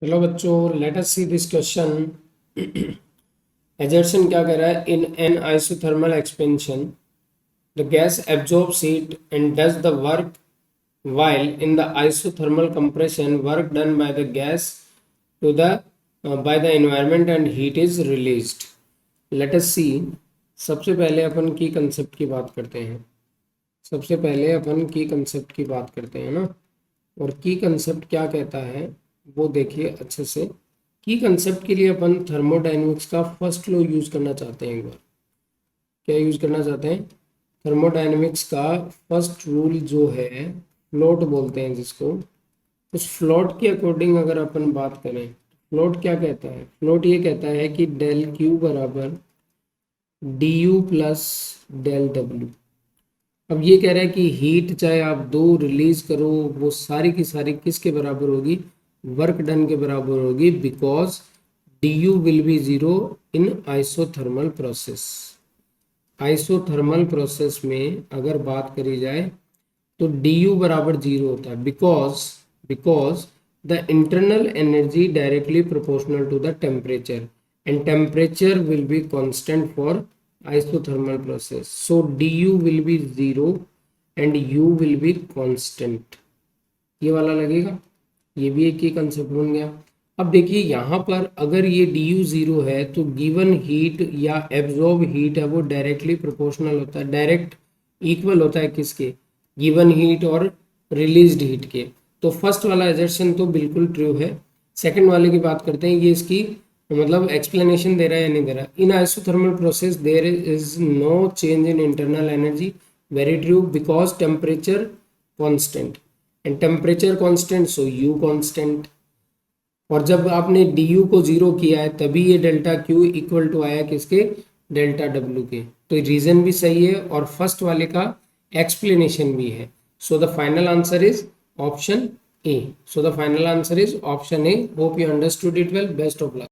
Hello बच्चों, let us see this question. Assertion क्या कह रहा है? In an isothermal expansion the gas absorbs heat and does the work while in the isothermal compression work done by the gas to the by the environment and heat is released. Let us see. सबसे पहले अपन की concept की बात करते हैं। सबसे पहले अपन की कंसेप्ट की बात करते हैं ना। और की कंसेप्ट क्या कहता है वो देखिए अच्छे से। की कंसेप्ट के लिए अपन थर्मोडाइनमिक्स का फर्स्ट लॉ यूज करना चाहते हैं। एक बार क्या यूज करना चाहते हैं? थर्मोडाइनमिक्स का फर्स्ट रूल जो है, फ्लोट बोलते हैं जिसको। उस फ्लोट के अकॉर्डिंग अगर अपन बात करें, फ्लोट क्या कहता है? फ्लोट ये कहता है कि डेल क्यू बराबर D U plus del W. अब ये कह रहा है कि हीट चाहे आप दो रिलीज करो, वो सारी की सारी किसके बराबर होगी? वर्क डन के बराबर होगी, because D you will be zero in isothermal process. Isothermal process में अगर बात करी जाए तो डी यू बराबर जीरो होता है, because the internal energy directly proportional to the temperature and temperature will be constant for isothermal process, so du will be zero and u will be constant। ये वाला लगेगा, ये भी एक ही कंसेप्ट बन गया। अब देखिए यहाँ पर अगर ये du जीरो है तो गिवन हीट या एब्जॉर्ब हीट है वो डायरेक्टली प्रोपोर्शनल होता है, डायरेक्ट इक्वल होता है किसके? गिवन हीट और रिलीज्ड हीट के। तो फर्स्ट वाला एजर्शन तो बिल्कुल ट्रू है। सेकंड वाले की बात करते हैं, ये इसकी मतलब एक्सप्लेनेशन दे रहा है या नहीं दे रहा। In isothermal process there is no change in internal energy, very true, because temperature constant and temperature constant so you constant. और जब आपने डी यू को जीरो किया है तभी ये डेल्टा क्यू इक्वल टू आया किसके? डेल्टा डब्ल्यू के। तो रीजन भी सही है और फर्स्ट वाले का एक्सप्लेनेशन भी है। So the final answer is option A. So the final answer is option A. Hope you understood it well. Best of luck.